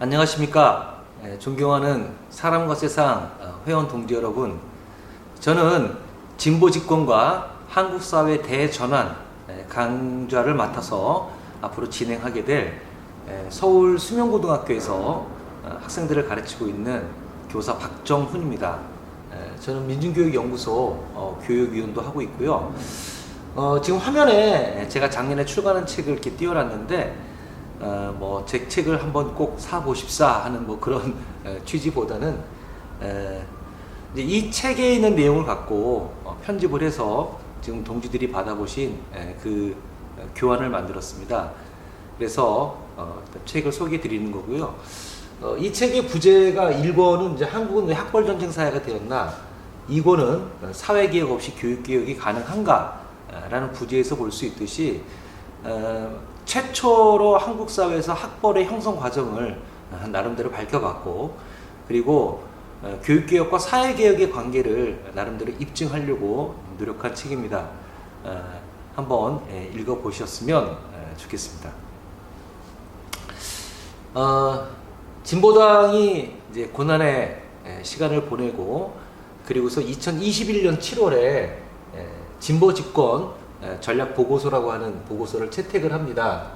안녕하십니까. 존경하는 사람과 세상 회원 동지 여러분. 저는 진보 집권과 한국 사회 대전환 강좌를 맡아서 앞으로 진행하게 될 서울 수명고등학교에서 학생들을 가르치고 있는 교사 박정훈입니다. 저는 민중교육연구소 교육위원도 하고 있고요. 지금 화면에 제가 작년에 출간한 책을 이렇게 띄워놨는데 제 책을 한번 꼭 사보십사 하는 그런 취지보다는 이제 이 책에 있는 내용을 갖고 편집을 해서 지금 동지들이 받아보신 그 교환을 만들었습니다. 그래서 책을 소개해 드리는 거고요. 이 책의 부제가 1권은 이제 한국은 왜 학벌전쟁 사회가 되었나, 2권은 사회개혁 없이 교육개혁이 가능한가 라는 부제에서 볼 수 있듯이 최초로 한국 사회에서 학벌의 형성 과정을 나름대로 밝혀갔고, 그리고 교육개혁과 사회개혁의 관계를 나름대로 입증하려고 노력한 책입니다. 한번 읽어보셨으면 좋겠습니다. 진보당이 이제 고난의 시간을 보내고, 그리고서 2021년 7월에 진보 집권 전략 보고서라고 하는 보고서를 채택을 합니다.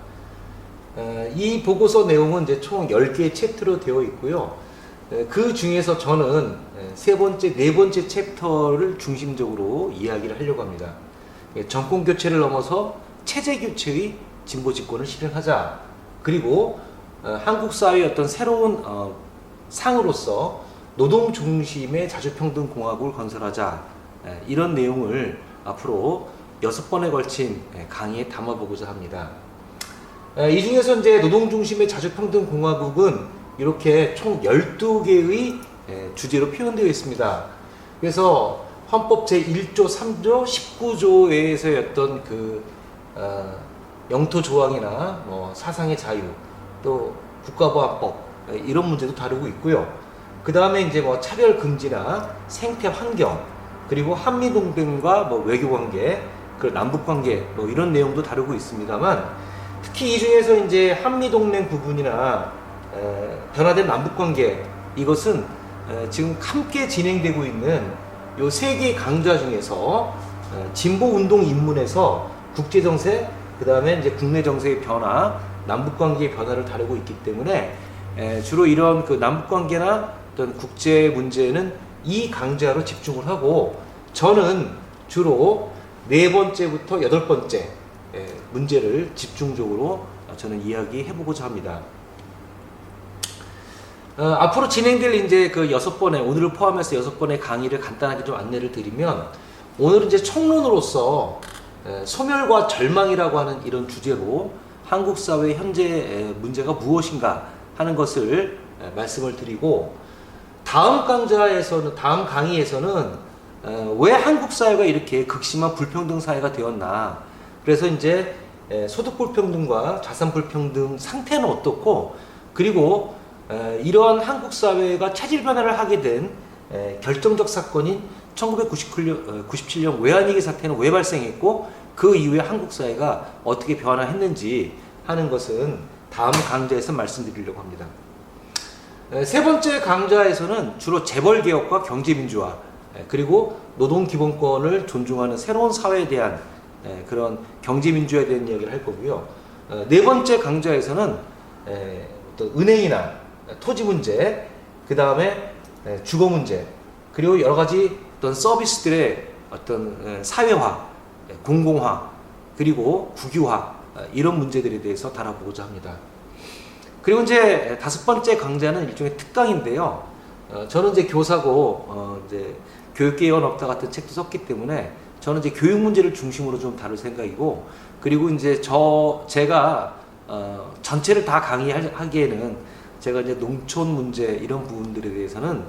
이 보고서 내용은 이제 총 10개의 챕터로 되어 있고요. 그 중에서 저는 네 번째 챕터를 중심적으로 이야기를 하려고 합니다. 정권 교체를 넘어서 체제 교체의 진보 집권을 실현하자. 그리고 한국 사회의 어떤 새로운 상으로서 노동 중심의 자주평등 공화국을 건설하자. 이런 내용을 앞으로 6번에 걸친 강의에 담아보고자 합니다. 이 중에서 이제 노동 중심의 자주평등 공화국은 이렇게 총 12개의 주제로 표현되어 있습니다. 그래서 헌법 제1조, 3조, 19조에서의 어떤 영토 조항이나 사상의 자유, 또 국가보안법 이런 문제도 다루고 있고요. 그 다음에 이제 차별 금지나 생태 환경, 그리고 한미 동맹과 외교 관계, 그 남북 관계 이런 내용도 다루고 있습니다만, 특히 이 중에서 이제 한미 동맹 부분이나 변화된 남북 관계, 이것은 지금 함께 진행되고 있는 요 세 개의 강좌 중에서 진보 운동 입문에서 국제 정세, 그 다음에 이제 국내 정세의 변화, 남북 관계의 변화를 다루고 있기 때문에 주로 이런 그 남북 관계나 어떤 국제 문제는 이 강좌로 집중을 하고, 저는 주로 4번째부터 8번째 문제를 집중적으로 저는 이야기해보고자 합니다. 앞으로 진행될 이제 그 6번의, 오늘을 포함해서 6번의 강의를 간단하게 좀 안내를 드리면, 오늘은 이제 총론으로서 소멸과 절망이라고 하는 이런 주제로 한국 사회의 현재 문제가 무엇인가 하는 것을 말씀을 드리고, 다음 강의에서는 왜 한국 사회가 이렇게 극심한 불평등 사회가 되었나, 그래서 이제 소득 불평등과 자산 불평등 상태는 어떻고, 그리고 이러한 한국 사회가 체질 변화를 하게 된 결정적 사건인 1997년 외환위기 사태는 왜 발생했고, 그 이후에 한국 사회가 어떻게 변화했는지 하는 것은 다음 강좌에서 말씀드리려고 합니다. 세 번째 강좌에서는 주로 재벌개혁과 경제민주화, 그리고 노동기본권을 존중하는 새로운 사회에 대한 그런 경제민주화에 대한 이야기를 할 거고요. 네 번째 강좌에서는 어떤 은행이나 토지 문제, 그 다음에 주거 문제, 그리고 여러 가지 어떤 서비스들의 어떤 사회화, 공공화, 그리고 국유화, 이런 문제들에 대해서 다뤄보고자 합니다. 그리고 이제 5번째 강좌는 일종의 특강인데요. 저는 이제 교사고, 이제 교육개혁 업다 같은 책도 썼기 때문에 저는 이제 교육 문제를 중심으로 좀 다룰 생각이고, 그리고 이제 제가 전체를 다 강의하기에는 제가 이제 농촌 문제 이런 부분들에 대해서는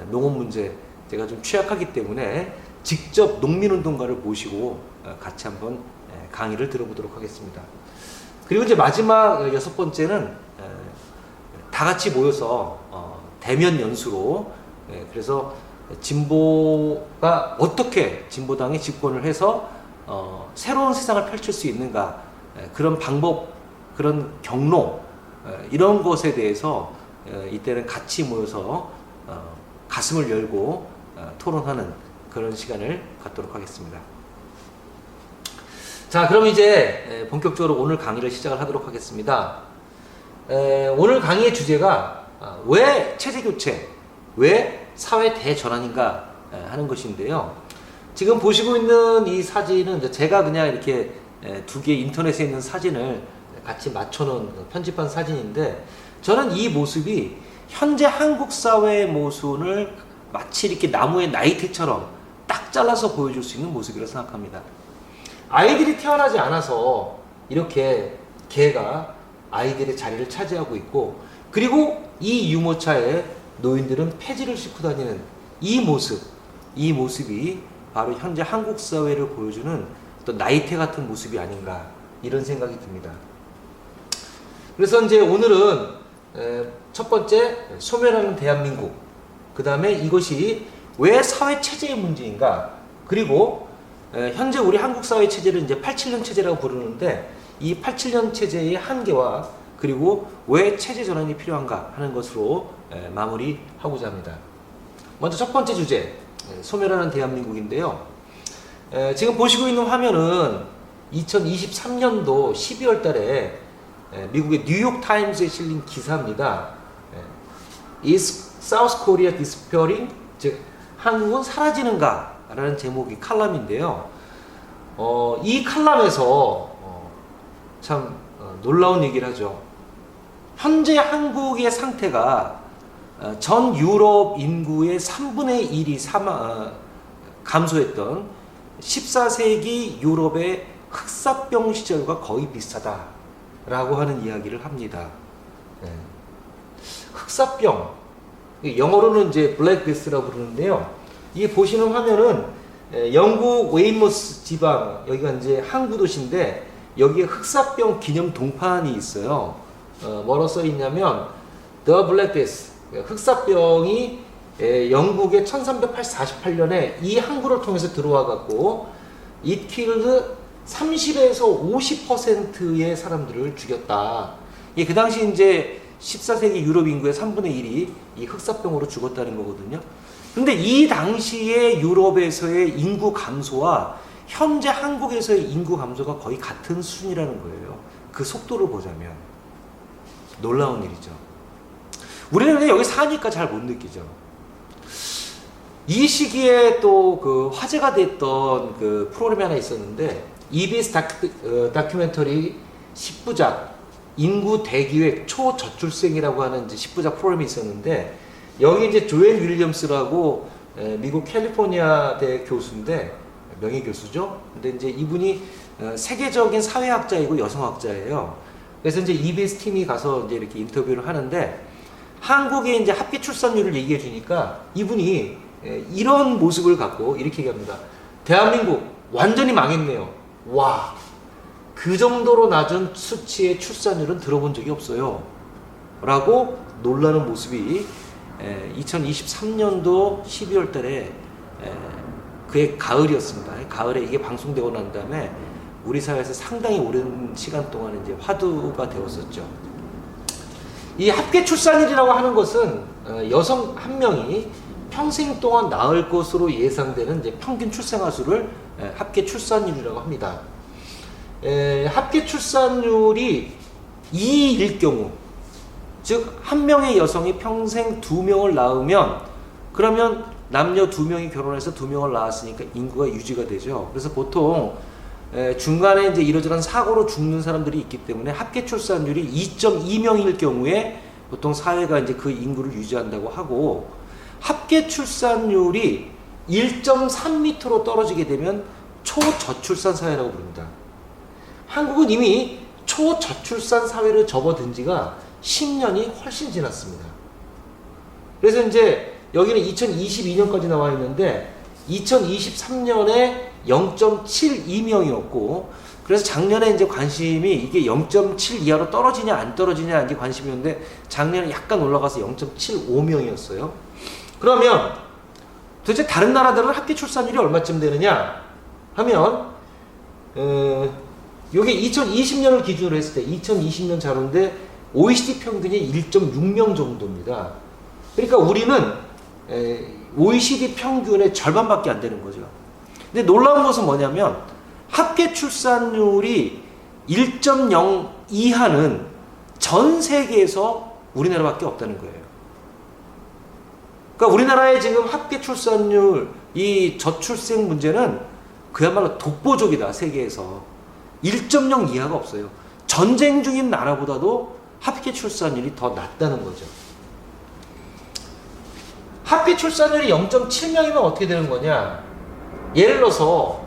농업 문제 제가 좀 취약하기 때문에 직접 농민운동가를 모시고 같이 한번 강의를 들어보도록 하겠습니다. 그리고 이제 마지막 6번째는 다 같이 모여서 대면 연수로, 그래서 진보가 어떻게 진보당이 집권을 해서 새로운 세상을 펼칠 수 있는가, 그런 방법, 그런 경로, 이런 것에 대해서 이때는 같이 모여서 가슴을 열고 토론하는 그런 시간을 갖도록 하겠습니다. 자, 그럼 이제 본격적으로 오늘 강의를 시작을 하도록 하겠습니다. 오늘 강의의 주제가 왜 체제교체, 왜 사회 대전환인가 하는 것인데요. 지금 보시고 있는 이 사진은 제가 그냥 이렇게 두 개의 인터넷에 있는 사진을 같이 맞춰놓은 편집한 사진인데, 저는 이 모습이 현재 한국 사회의 모습을 마치 이렇게 나무의 나이테처럼 딱 잘라서 보여줄 수 있는 모습이라고 생각합니다. 아이들이 태어나지 않아서 이렇게 개가 아이들의 자리를 차지하고 있고, 그리고 이 유모차에 노인들은 폐지를 싣고 다니는 이 모습이 바로 현재 한국 사회를 보여주는 또 나이테 같은 모습이 아닌가, 이런 생각이 듭니다. 그래서 이제 오늘은 첫 번째 소멸하는 대한민국, 그 다음에 이것이 왜 사회 체제의 문제인가, 그리고 현재 우리 한국 사회 체제를 이제 87년 체제라고 부르는데, 이 87년 체제의 한계와 그리고 왜 체제 전환이 필요한가 하는 것으로 마무리하고자 합니다. 먼저 첫 번째 주제, 소멸하는 대한민국인데요. 지금 보시고 있는 화면은 2023년도 12월 달에 미국의 뉴욕 타임즈에 실린 기사입니다. Is South Korea disappearing? 즉, 한국은 사라지는가? 라는 제목이 칼럼인데요. 이 칼럼에서 참 놀라운 얘기를 하죠. 현재 한국의 상태가 전 유럽 인구의 3분의 1이 감소했던 14세기 유럽의 흑사병 시절과 거의 비슷하다라고 하는 이야기를 합니다. 흑사병, 영어로는 이제 블랙데스라고 부르는데요. 이 보시는 화면은 영국 웨이머스 지방, 여기가 이제 항구 도시인데, 여기에 흑사병 기념 동판이 있어요. 뭐로 써 있냐면 The Black Death, 흑사병이 영국에 1348년에 이 항구를 통해서 들어와 갖고 It killed 30에서 50%의 사람들을 죽였다. 그 당시 이제 14세기 유럽 인구의 3분의 1이 이 흑사병으로 죽었다는 거거든요. 근데 이 당시의 유럽에서의 인구 감소와 현재 한국에서의 인구 감소가 거의 같은 수준이라는 거예요. 그 속도를 보자면 놀라운 일이죠. 우리는 그냥 여기 사니까 잘 못 느끼죠. 이 시기에 또 그 화제가 됐던 그 프로그램이 하나 있었는데, EBS 다큐멘터리 10부작 인구 대기획 초저출생이라고 하는 이제 10부작 프로그램이 있었는데, 여기 이제 조앤 윌리엄스라고 미국 캘리포니아 대 교수인데, 명예 교수죠. 근데 이제 이분이 세계적인 사회학자이고 여성학자예요. 그래서 이제 EBS 팀이 가서 이제 이렇게 인터뷰를 하는데, 한국의 이제 합계 출산율을 얘기해 주니까 이분이 이런 모습을 갖고 이렇게 얘기합니다. 대한민국 완전히 망했네요. 와, 그 정도로 낮은 수치의 출산율은 들어본 적이 없어요. 라고 놀라는 모습이 2023년도 12월 달에 그의 가을이었습니다. 가을에 이게 방송되고 난 다음에 우리 사회에서 상당히 오랜 시간 동안 이제 화두가 되었었죠. 이 합계 출산율이라고 하는 것은 여성 한 명이 평생 동안 낳을 것으로 예상되는 이제 평균 출생아 수를 합계 출산율이라고 합니다. 합계 출산율이 2일 경우, 즉 한 명의 여성이 평생 2명을 낳으면, 그러면 남녀 2명이 결혼해서 2명을 낳았으니까 인구가 유지가 되죠. 그래서 보통 중간에 이제 이러저런 사고로 죽는 사람들이 있기 때문에 합계 출산율이 2.2명일 경우에 보통 사회가 이제 그 인구를 유지한다고 하고, 합계 출산율이 1.3m로 떨어지게 되면 초저출산 사회라고 부릅니다. 한국은 이미 초저출산 사회를 접어든 지가 10년이 훨씬 지났습니다. 그래서 이제 여기는 2022년까지 나와 있는데 2023년에 0.72명이었고, 그래서 작년에 이제 관심이 이게 0.7 이하로 떨어지냐 안 떨어지냐 이게 관심이었는데, 작년에 약간 올라가서 0.75명이었어요. 그러면 도대체 다른 나라들은 합계 출산율이 얼마쯤 되느냐 하면, 요게 2020년을 기준으로 했을 때 2020년 자료인데 OECD 평균이 1.6명 정도입니다. 그러니까 우리는 OECD 평균의 절반밖에 안 되는 거죠. 근데 놀라운 것은 뭐냐면 합계 출산율이 1.0 이하는 전 세계에서 우리나라밖에 없다는 거예요. 그러니까 우리나라의 지금 합계 출산율, 이 저출생 문제는 그야말로 독보적이다, 세계에서. 1.0 이하가 없어요. 전쟁 중인 나라보다도 합계 출산율이 더 낮다는 거죠. 합계 출산율이 0.7명이면 어떻게 되는 거냐? 예를 들어서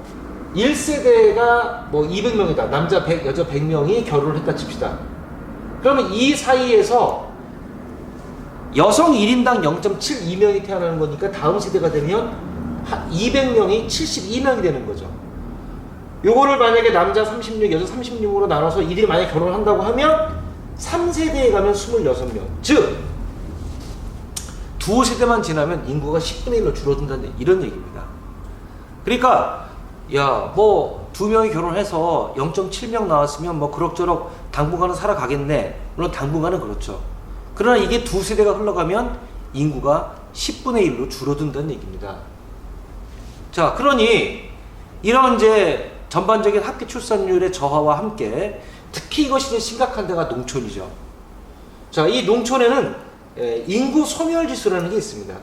1세대가 뭐 200명이다. 남자 100, 여자 100명이 결혼을 했다 칩시다. 그러면 이 사이에서 여성 1인당 0.72명이 태어나는 거니까 다음 세대가 되면 200명이 72명이 되는 거죠. 요거를 만약에 남자 36, 여자 36으로 나눠서 이들이 만약에 결혼을 한다고 하면 3세대에 가면 26명. 즉, 두 세대만 지나면 인구가 10분의 1로 줄어든다는 이런 얘기입니다. 그러니까 야, 뭐 두 명이 결혼해서 0.7명 나왔으면 뭐 그럭저럭 당분간은 살아가겠네. 물론 당분간은 그렇죠. 그러나 이게 두 세대가 흘러가면 인구가 10분의 1로 줄어든다는 얘기입니다. 자, 그러니 이런 이제 전반적인 합계 출산율의 저하와 함께 특히 이것이 이제 심각한 데가 농촌이죠. 자, 이 농촌에는 인구 소멸 지수라는 게 있습니다.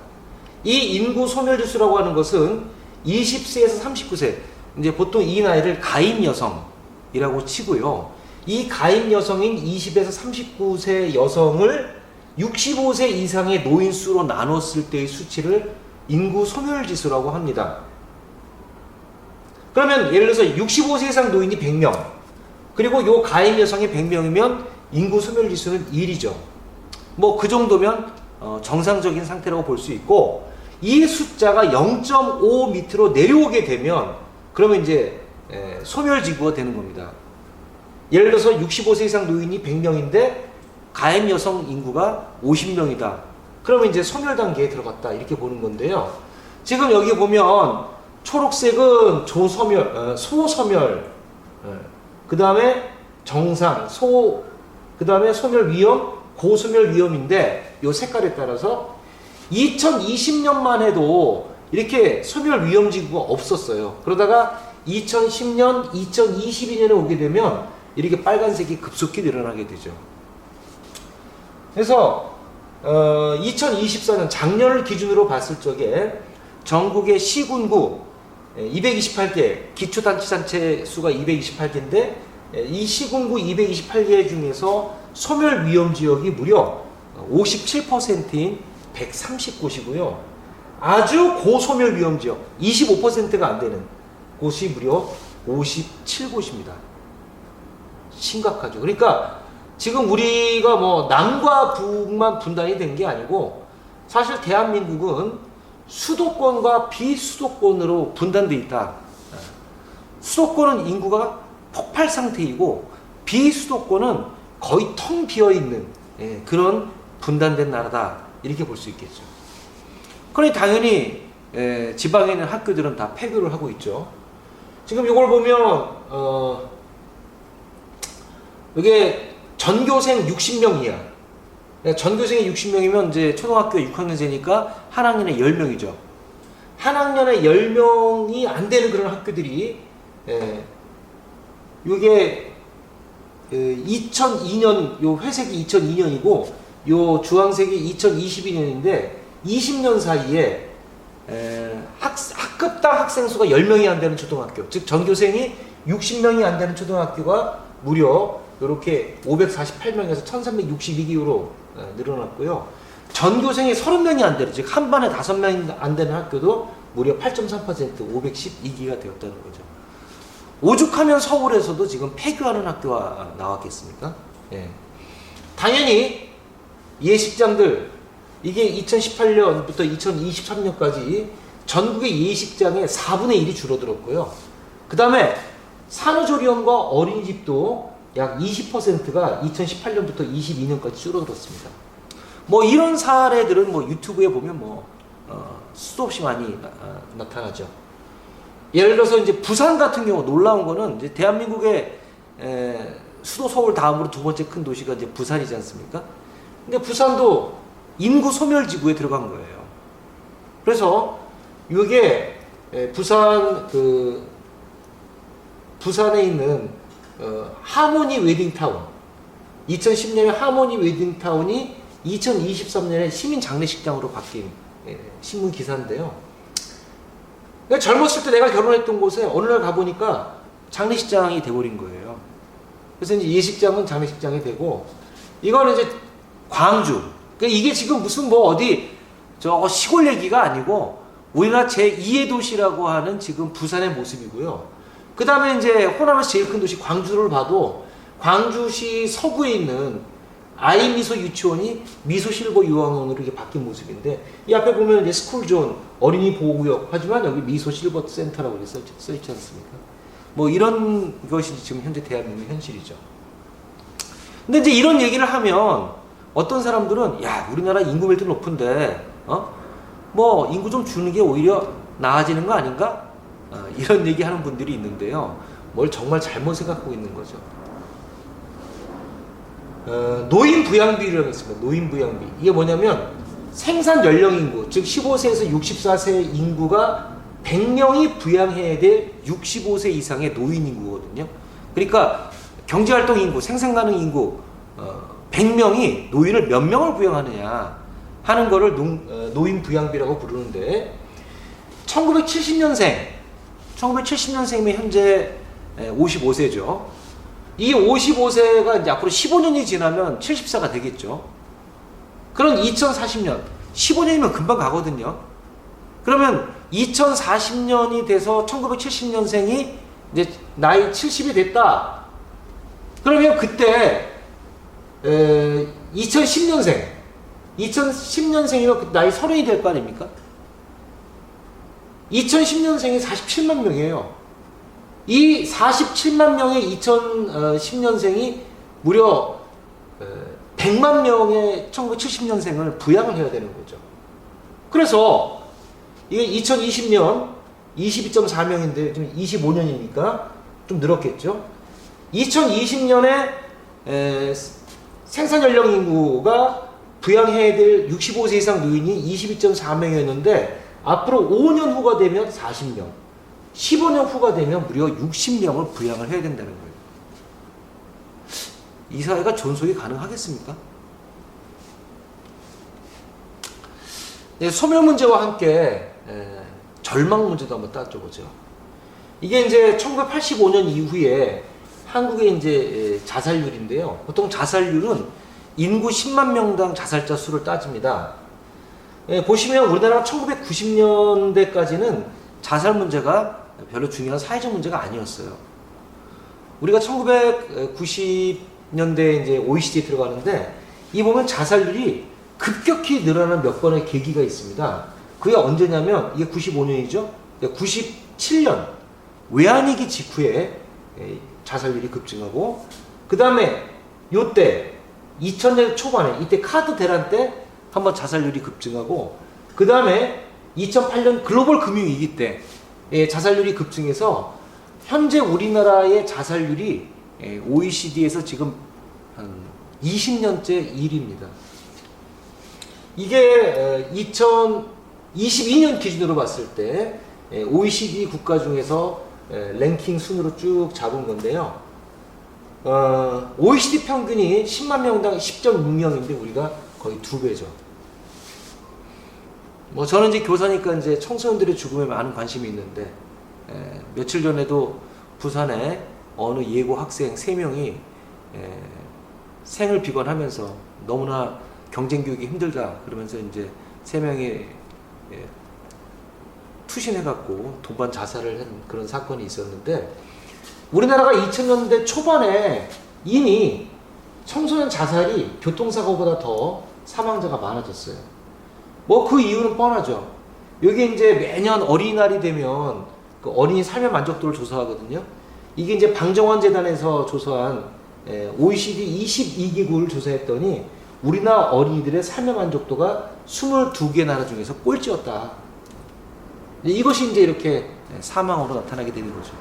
이 인구 소멸 지수라고 하는 것은 20세에서 39세, 이제 보통 이 나이를 가임 여성이라고 치고요. 이 가임 여성인 20에서 39세 여성을 65세 이상의 노인 수로 나눴을 때의 수치를 인구 소멸 지수라고 합니다. 그러면 예를 들어서 65세 이상 노인이 100명, 그리고 요 가임 여성이 100명이면 인구 소멸 지수는 1이죠. 뭐 그 정도면 정상적인 상태라고 볼 수 있고, 이 숫자가 0.5 밑으로 내려오게 되면 그러면 이제 소멸지구가 되는 겁니다. 예를 들어서 65세 이상 노인이 100명인데 가임 여성 인구가 50명이다. 그러면 이제 소멸 단계에 들어갔다, 이렇게 보는 건데요. 지금 여기 보면 초록색은 조소멸, 소소멸, 그 다음에 정상, 그 다음에 소멸 위험, 고소멸 위험인데 요 색깔에 따라서 2020년만 해도 이렇게 소멸 위험 지구가 없었어요. 그러다가 2010년, 2022년에 오게 되면 이렇게 빨간색이 급속히 늘어나게 되죠. 그래서 2024년 작년을 기준으로 봤을 적에 전국의 시군구 228개, 기초단체단체 수가 228개인데 이 시군구 228개 중에서 소멸 위험 지역이 무려 57%인 130곳이고요. 아주 고소멸 위험 지역 25%가 안 되는 곳이 무려 57곳입니다. 심각하죠. 그러니까 지금 우리가 뭐 남과 북만 분단이 된 게 아니고 사실 대한민국은 수도권과 비수도권으로 분단돼 있다. 수도권은 인구가 폭발 상태이고 비수도권은 거의 텅 비어 있는 그런 분단된 나라다, 이렇게 볼 수 있겠죠. 그러니 당연히 지방에 있는 학교들은 다 폐교를 하고 있죠. 지금 이걸 보면 이게 전교생 60명 이하. 전교생이 60명이면 이제 초등학교 6학년제니까 한 학년에 10명이죠. 한 학년에 10명이 안 되는 그런 학교들이 이게 2002년 요 회색이 2002년이고 요 주황색이 2022년인데 20년 사이에 학급당 학생 수가 10명이 안 되는 초등학교, 즉 전교생이 60명이 안 되는 초등학교가 무려 이렇게 548명에서 1362기로 늘어났고요. 전교생이 30명이 안 되는, 즉 한 반에 5명이 안 되는 학교도 무려 8.3% 512기가 되었다는 거죠. 오죽하면 서울에서도 지금 폐교하는 학교가 나왔겠습니까? 예. 당연히 예식장들, 이게 2018년부터 2023년까지 전국의 예식장의 4분의 1이 줄어들었고요. 그 다음에 산후조리원과 어린이집도 약 20%가 2018년부터 22년까지 줄어들었습니다. 뭐 이런 사례들은 뭐 유튜브에 보면 뭐 수도 없이 많이 나타나죠. 예를 들어서 이제 부산 같은 경우 놀라운 거는 이제 대한민국의 수도 서울 다음으로 두 번째 큰 도시가 이제 부산이지 않습니까? 근데 부산도 인구 소멸지구에 들어간 거예요. 그래서 이게 부산에 있는 하모니 웨딩타운, 2010년에 하모니 웨딩타운이 2023년에 시민 장례식장으로 바뀐 신문 기사인데요. 내가 젊었을 때 내가 결혼했던 곳에 어느 날 가보니까 장례식장이 돼버린 거예요. 그래서 이제 예식장은 장례식장이 되고, 이거는 이제 광주. 그러니까 이게 지금 무슨 뭐 어디 저 시골 얘기가 아니고 우리나라 제2의 도시라고 하는 지금 부산의 모습이고요. 그 다음에 이제 호남에서 제일 큰 도시 광주를 봐도 광주시 서구에 있는 아이미소 유치원이 미소실버 유아원으로 이렇게 바뀐 모습인데, 이 앞에 보면 이제 스쿨존, 어린이 보호구역, 하지만 여기 미소실버 센터라고 써있지 않습니까? 뭐 이런 것이 지금 현재 대한민국의 현실이죠. 근데 이제 이런 얘기를 하면 어떤 사람들은 야, 우리나라 인구 밀도 높은데 뭐 인구 좀 주는 게 오히려 나아지는 거 아닌가? 이런 얘기하는 분들이 있는데요. 뭘 정말 잘못 생각하고 있는 거죠. 노인 부양비라고 있습니다. 노인 부양비. 이게 뭐냐면 생산 연령 인구, 즉 15세에서 64세 인구가 100명이 부양해야 될 65세 이상의 노인 인구거든요. 그러니까 경제활동 인구, 생산 가능 인구 100명이 노인을 몇 명을 부양하느냐 하는 거를 노인 부양비라고 부르는데, 1970년생이면 현재 55세죠. 이 55세가 이제 앞으로 15년이 지나면 70세가 되겠죠. 그럼 2040년, 15년이면 금방 가거든요. 그러면 2040년이 돼서 1970년생이 이제 나이 70이 됐다. 그러면 그때 2010년생이면 그 나이 30이 될 거 아닙니까? 2010년생이 47만 명이에요. 이 47만 명의 2010년생이 무려 100만 명의 1970년생을 부양을 해야 되는 거죠. 그래서 이게 2020년 22.4명인데 지금 25년이니까 좀 늘었겠죠. 2020년에 생산 연령 인구가 부양해야 될 65세 이상 노인이 22.4명이었는데 앞으로 5년 후가 되면 40명, 15년 후가 되면 무려 60명을 부양을 해야 된다는 거예요. 이 사회가 존속이 가능하겠습니까? 네, 소멸 문제와 함께 절망 문제도 한번 따져보죠. 이게 이제 1985년 이후에 한국의 이제 자살률인데요. 보통 자살률은 인구 10만 명당 자살자 수를 따집니다. 보시면 우리나라가 1990년대까지는 자살 문제가 별로 중요한 사회적 문제가 아니었어요. 우리가 1990년대에 이제 OECD에 들어가는데, 이 보면 자살률이 급격히 늘어나는 몇 번의 계기가 있습니다. 그게 언제냐면, 이게 95년이죠? 97년 외환위기 직후에 자살률이 급증하고, 그 다음에 요때 2000년 초반에 이때 카드 대란 때 한번 자살률이 급증하고, 그 다음에 2008년 글로벌 금융위기 때 자살률이 급증해서 현재 우리나라의 자살률이 OECD에서 지금 한 20년째 1위입니다. 이게 2022년 기준으로 봤을 때 OECD 국가 중에서 랭킹 순으로 쭉 잡은 건데요. OECD 평균이 10만 명당 10.6명인데 우리가 거의 2배죠. 뭐 저는 이제 교사니까 이제 청소년들의 죽음에 많은 관심이 있는데, 며칠 전에도 부산에 어느 예고 학생 3명이 생을 비관하면서 너무나 경쟁 교육이 힘들다 그러면서 이제 3명이 투신해갖고 도반 자살을 한 그런 사건이 있었는데, 우리나라가 2000년대 초반에 이미 청소년 자살이 교통사고보다 더 사망자가 많아졌어요. 뭐 그 이유는 뻔하죠. 여기 이제 매년 어린이날이 되면 그 어린이 삶의 만족도를 조사하거든요. 이게 이제 방정환 재단에서 조사한 OECD 22개국을 조사했더니 우리나라 어린이들의 삶의 만족도가 22개 나라 중에서 꼴찌였다. 이것이 이제 이렇게 사망으로 나타나게 되는 거죠.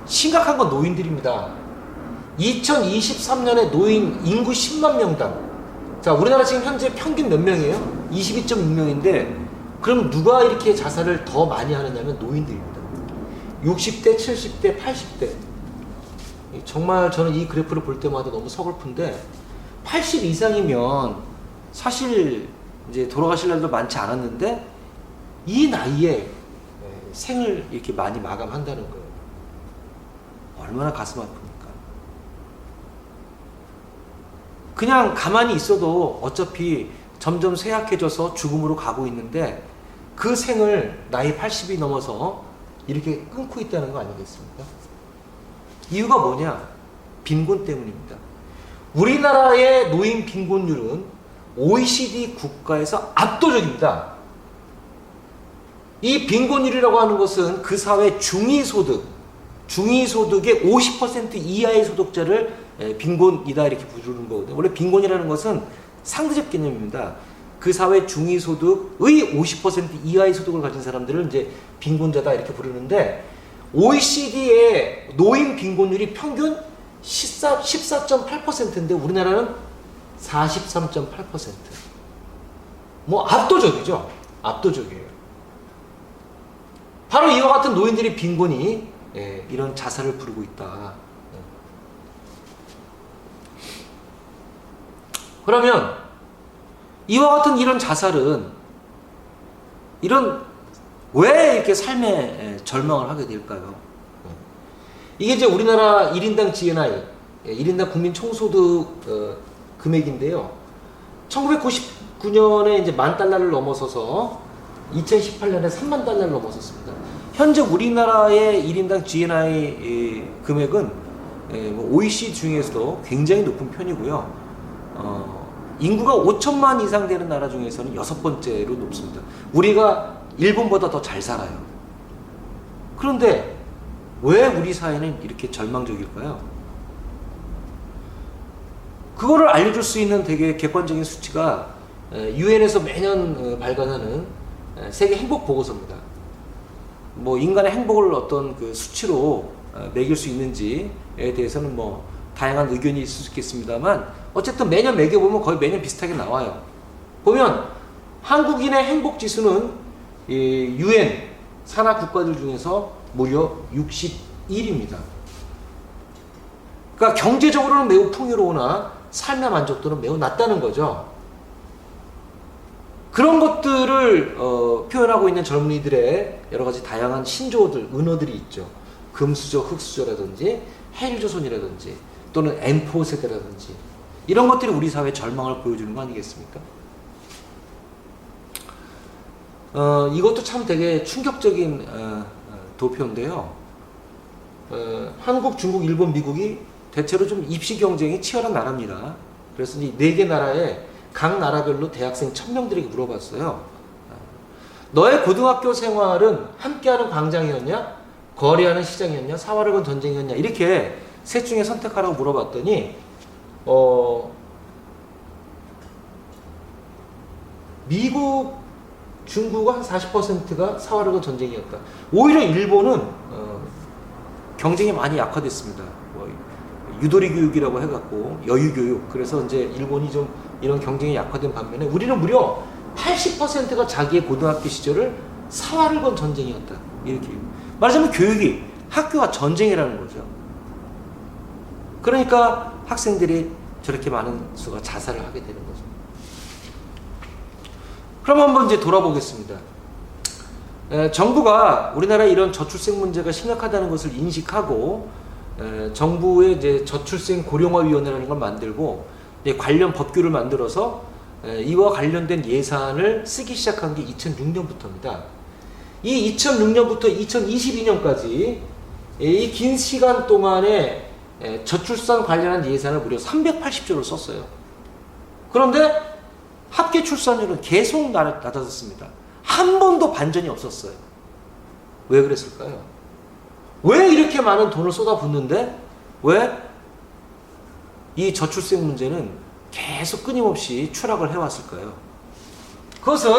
심각한 건 노인들입니다. 2023년에 노인 인구 10만 명당. 자, 우리나라 지금 현재 평균 몇 명이에요? 22.6명인데, 그럼 누가 이렇게 자살을 더 많이 하느냐면 노인들입니다. 60대, 70대, 80대. 정말 저는 이 그래프를 볼 때마다 너무 서글픈데, 80 이상이면 사실 이제 돌아가실 날도 많지 않았는데, 이 나이에 생을 이렇게 많이 마감한다는 거예요. 얼마나 가슴 아픕니까? 그냥 가만히 있어도 어차피 점점 쇠약해져서 죽음으로 가고 있는데, 그 생을 나이 80이 넘어서 이렇게 끊고 있다는 거 아니겠습니까? 이유가 뭐냐? 빈곤 때문입니다. 우리나라의 노인 빈곤율은 OECD 국가에서 압도적입니다. 이 빈곤율이라고 하는 것은 그 사회 중위소득의 50% 이하의 소득자를 빈곤이다 이렇게 부르는 거거든요. 원래 빈곤이라는 것은 상대적 개념입니다. 그 사회 중위소득의 50% 이하의 소득을 가진 사람들을 이제 빈곤자다 이렇게 부르는데, OECD의 노인 빈곤율이 평균 14.8%인데 우리나라는 43.8%. 뭐 압도적이죠. 압도적이에요. 바로 이와 같은 노인들의 빈곤이 이런 자살을 부르고 있다. 그러면 이와 같은 이런 자살은 왜 이렇게 삶의 절망을 하게 될까요? 이게 이제 우리나라 1인당 GNI, 1인당 국민 총소득 금액인데요. 1999년에 이제 $10,000를 넘어서서 2018년에 $30,000를 넘어섰습니다. 현재 우리나라의 1인당 GNI 금액은 OECD 중에서도 굉장히 높은 편이고요. 인구가 5천만 이상 되는 나라 중에서는 6번째로 높습니다. 우리가 일본보다 더 잘 살아요. 그런데 왜 우리 사회는 이렇게 절망적일까요? 그거를 알려줄 수 있는 되게 객관적인 수치가 유엔에서 매년 발간하는 세계 행복 보고서입니다. 뭐 인간의 행복을 어떤 그 수치로 매길 수 있는지에 대해서는 뭐 다양한 의견이 있을 수 있겠습니다만, 어쨌든 매년 매겨보면 거의 매년 비슷하게 나와요. 보면 한국인의 행복 지수는 유엔 산하 국가들 중에서 무려 61입니다. 그러니까 경제적으로는 매우 풍요로우나 삶의 만족도는 매우 낮다는 거죠. 그런 것들을 표현하고 있는 젊은이들의 여러 가지 다양한 신조어들, 은어들이 있죠. 금수저, 흑수저라든지 헬조선이라든지 또는 M4 세대라든지 이런 것들이 우리 사회의 절망을 보여주는 거 아니겠습니까? 이것도 참 되게 충격적인 도표인데요. 한국, 중국, 일본, 미국이 대체로 좀 입시 경쟁이 치열한 나라입니다. 그래서 이 4개 나라에 각 나라별로 대학생 1000명들에게 물어봤어요. 너의 고등학교 생활은 함께하는 광장이었냐? 거래하는 시장이었냐? 사활을 건 전쟁이었냐? 이렇게 셋 중에 선택하라고 물어봤더니 미국, 중국은 한 40%가 사활을 건 전쟁이었다. 오히려 일본은 경쟁이 많이 약화됐습니다. 유도리 교육이라고 해갖고 여유 교육. 그래서 이제 일본이 좀 이런 경쟁이 약화된 반면에 우리는 무려 80%가 자기의 고등학교 시절을 사활을 건 전쟁이었다. 이렇게 말하자면 교육이 학교가 전쟁이라는 거죠. 그러니까 학생들이 저렇게 많은 수가 자살을 하게 되는 거죠. 그럼 한번 이제 돌아보겠습니다. 정부가 우리나라 이런 저출생 문제가 심각하다는 것을 인식하고 정부의 이제 저출생 고령화위원회라는 걸 만들고 관련 법규를 만들어서 이와 관련된 예산을 쓰기 시작한 게 2006년부터입니다. 이 2006년부터 2022년까지 이 긴 시간 동안에 저출산 관련한 예산을 무려 380조를 썼어요. 그런데 합계 출산율은 계속 낮아졌습니다. 한 번도 반전이 없었어요. 왜 그랬을까요? 왜 이렇게 많은 돈을 쏟아붓는데 왜 이 저출생 문제는 계속 끊임없이 추락을 해왔을까요? 그것은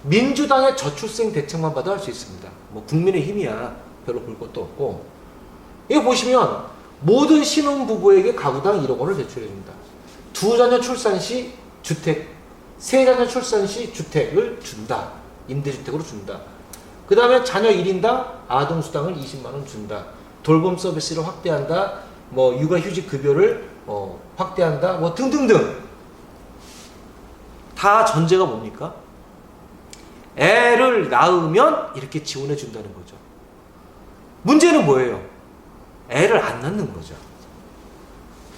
민주당의 저출생 대책만 봐도 알 수 있습니다. 뭐 국민의힘이야 별로 볼 것도 없고 이거 보시면 모든 신혼부부에게 가구당 1억 원을 대출해줍니다. 2자녀 출산 시 주택, 3자녀 출산 시 주택을 준다. 임대주택으로 준다. 그 다음에 자녀 1인당 아동수당을 20만 원 준다. 돌봄 서비스를 확대한다. 뭐 육아휴직 급여를 확대한다. 뭐 등등등. 다 전제가 뭡니까? 애를 낳으면 이렇게 지원해 준다는 거죠. 문제는 뭐예요? 애를 안 낳는 거죠.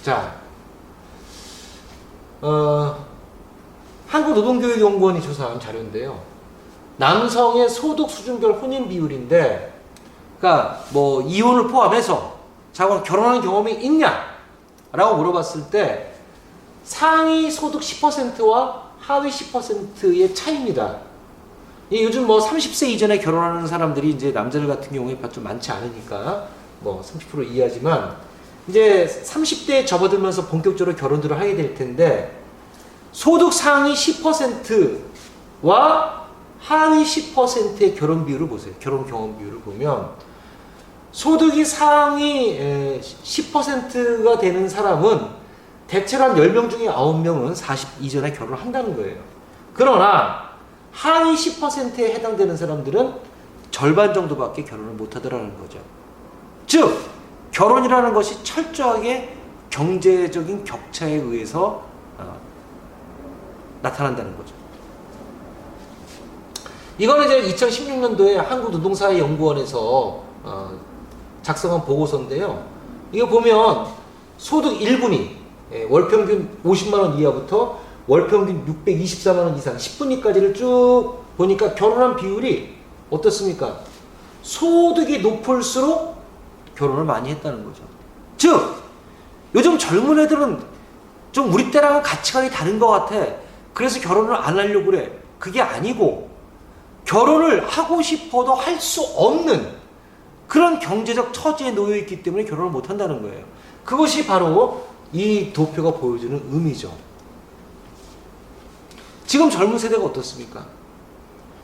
자, 한국노동교육연구원이 조사한 자료인데요. 남성의 소득 수준별 혼인 비율인데, 그러니까 뭐 이혼을 포함해서 자고 결혼한 경험이 있냐라고 물어봤을 때 상위 소득 10%와 하위 10%의 차이입니다. 요즘 뭐 30세 이전에 결혼하는 사람들이 이제 남자들 같은 경우에 좀 많지 않으니까 뭐 30% 이하지만 이제 30대에 접어들면서 본격적으로 결혼들을 하게 될 텐데 소득 상위 10%와 하위 10%의 결혼 비율을 보세요. 결혼 경험 비율을 보면 소득이 상위 10%가 되는 사람은 대체로 한 10명 중에 9명은 40 이전에 결혼을 한다는 거예요. 그러나 하위 10%에 해당되는 사람들은 절반 정도밖에 결혼을 못하더라는 거죠. 즉 결혼이라는 것이 철저하게 경제적인 격차에 의해서 나타난다는 거죠. 이거는 이제 2016년도에 한국노동사회연구원에서 작성한 보고서인데요. 이거 보면 소득 1분위 월평균 50만원 이하부터 월평균 624만원 이상 10분위까지를 쭉 보니까 결혼한 비율이 어떻습니까? 소득이 높을수록 결혼을 많이 했다는 거죠. 즉 요즘 젊은 애들은 좀 우리 때랑은 가치관이 다른 것 같아. 그래서 결혼을 안 하려고 그래. 그게 아니고 결혼을 하고 싶어도 할 수 없는 그런 경제적 처지에 놓여 있기 때문에 결혼을 못 한다는 거예요. 그것이 바로 이 도표가 보여주는 의미죠. 지금 젊은 세대가 어떻습니까?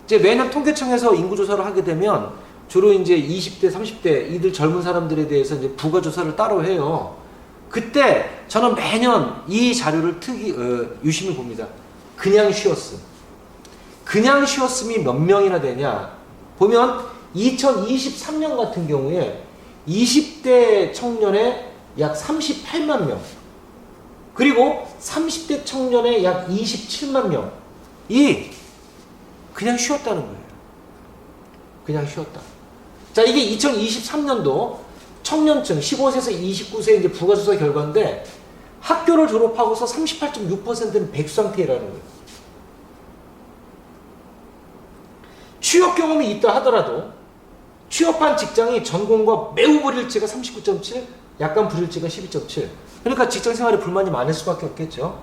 이제 매년 통계청에서 인구조사를 하게 되면 주로 이제 20대, 30대 이들 젊은 사람들에 대해서 이제 부가조사를 따로 해요. 그때 저는 매년 이 자료를 유심히 봅니다. 그냥 쉬었음. 그냥 쉬었음이 몇 명이나 되냐? 보면 2023년 같은 경우에 20대 청년의 약 38만 명, 그리고 30대 청년의 약 27만 명이 그냥 쉬었다는 거예요. 그냥 쉬었다. 자, 이게 2023년도 청년층 15세에서 29세 이제 부가조사 결과인데 학교를 졸업하고서 38.6%는 백수 상태라는 거예요. 취업 경험이 있다 하더라도 취업한 직장이 전공과 매우 불일치가 39.7, 약간 불일치가 12.7. 그러니까 직장 생활에 불만이 많을 수밖에 없겠죠.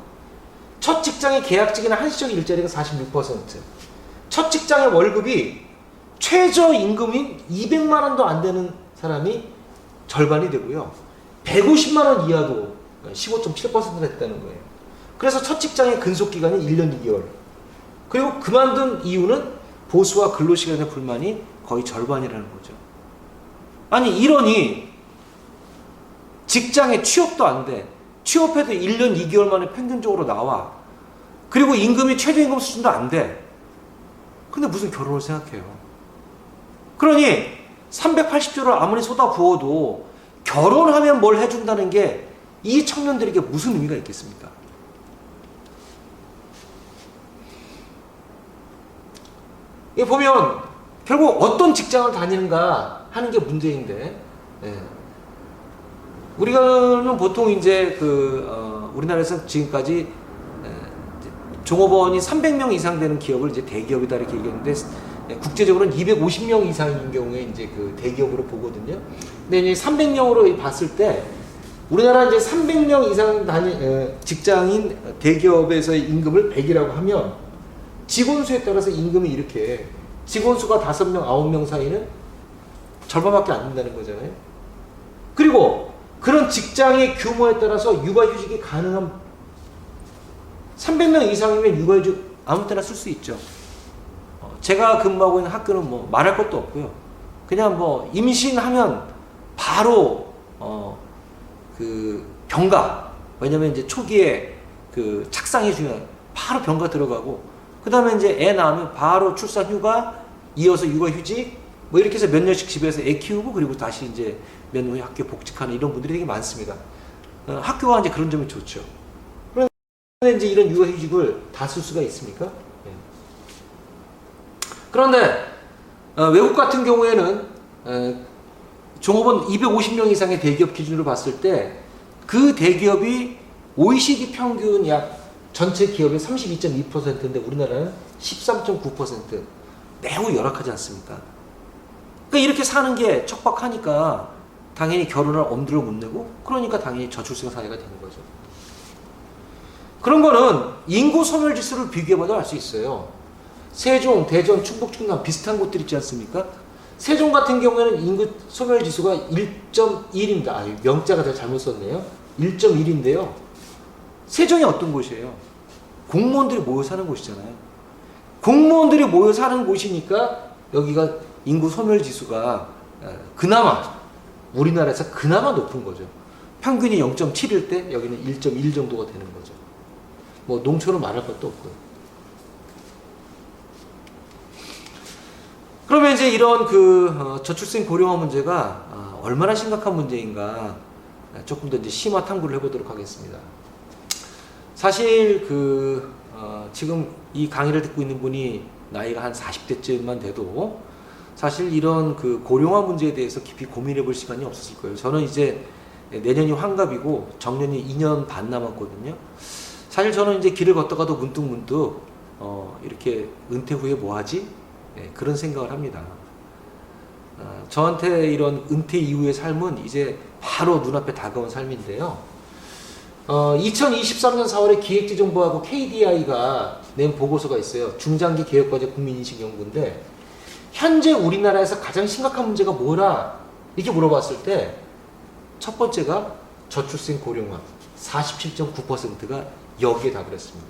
첫 직장의 계약직이나 한시적 일자리가 46%. 첫 직장의 월급이 최저임금인 200만 원도 안 되는 사람이 절반이 되고요. 150만 원 이하도 15.7%가 됐다는 거예요. 그래서 첫 직장의 근속기간이 1년 2개월. 그리고 그만둔 이유는 보수와 근로시간의 불만이 거의 절반이라는 거죠. 아니 이러니 직장에 취업도 안 돼. 취업해도 1년 2개월 만에 평균적으로 나와. 그리고 임금이 최저임금 수준도 안 돼. 근데 무슨 결혼을 생각해요. 그러니 380조를 아무리 쏟아부어도 결혼하면 뭘 해준다는 게 이 청년들에게 무슨 의미가 있겠습니까? 이 보면 결국 어떤 직장을 다니는가 하는 게 문제인데, 우리는 보통 이제 우리나라에서 지금까지 종업원이 300명 이상 되는 기업을 이제 대기업이다 이렇게 얘기했는데 국제적으로는 250명 이상인 경우에 이제 그 대기업으로 보거든요. 근데 이제 300명으로 봤을 때 우리나라 이제 300명 이상 직장인 대기업에서의 임금을 100이라고 하면 직원 수에 따라서 임금이 이렇게 직원 수가 5명, 9명 사이는 절반밖에 안 된다는 거잖아요. 그리고 그런 직장의 규모에 따라서 육아휴직이 가능한 300명 이상이면 육아휴직 아무 때나 쓸 수 있죠. 제가 근무하고 있는 학교는 뭐 말할 것도 없고요. 그냥 뭐 임신하면 바로 그 병가, 왜냐면 이제 초기에 그 착상이 중요한, 바로 병가 들어가고, 그 다음에 이제 애 낳으면 바로 출산 휴가, 이어서 육아 휴직, 뭐 이렇게 해서 몇 년씩 집에서 애 키우고, 그리고 다시 이제 몇 년 후에 학교 복직하는 이런 분들이 되게 많습니다. 학교가 이제 그런 점이 좋죠. 그런데 이제 이런 육아 휴직을 다 쓸 수가 있습니까? 네. 그런데 외국 같은 경우에는 종업원 250명 이상의 대기업 기준으로 봤을 때 그 대기업이 OECD 평균 약 전체 기업의 32.2%인데 우리나라는 13.9%. 매우 열악하지 않습니까? 그러니까 이렇게 사는 게 척박하니까 당연히 결혼할 엄두를 못 내고, 그러니까 당연히 저출생 사회가 되는 거죠. 그런 거는 인구 소멸 지수를 비교해봐도 알 수 있어요. 세종, 대전, 충북, 충남 비슷한 곳들 있지 않습니까? 세종 같은 경우에는 인구 소멸 지수가 1.1입니다. 아, 명자가 제가 잘못 썼네요. 1.1인데요. 세종이 어떤 곳이에요? 공무원들이 모여 사는 곳이잖아요. 공무원들이 모여 사는 곳이니까 여기가 인구 소멸 지수가 그나마 우리나라에서 그나마 높은 거죠. 평균이 0.7일 때 여기는 1.1 정도가 되는 거죠. 뭐 농촌은 말할 것도 없고요. 그러면 이제 이런 저출생 고령화 문제가 얼마나 심각한 문제인가 조금 더 이제 심화 탐구를 해보도록 하겠습니다. 사실 지금 이 강의를 듣고 있는 분이 나이가 한 40대쯤만 돼도 사실 이런 고령화 문제에 대해서 깊이 고민해 볼 시간이 없었을 거예요. 저는 이제 내년이 환갑이고 정년이 2년 반 남았거든요. 사실 저는 이제 길을 걷다가도 문득 이렇게 은퇴 후에 뭐 하지? 네, 그런 생각을 합니다. 저한테 이런 은퇴 이후의 삶은 이제 바로 눈앞에 다가온 삶인데요. 2023년 4월에 기획재정부하고 KDI가 낸 보고서가 있어요. 중장기 개혁과제 국민인식 연구인데, 현재 우리나라에서 가장 심각한 문제가 뭐라 이렇게 물어봤을 때 첫 번째가 저출생 고령화, 47.9%가 여기에 답을 했습니다.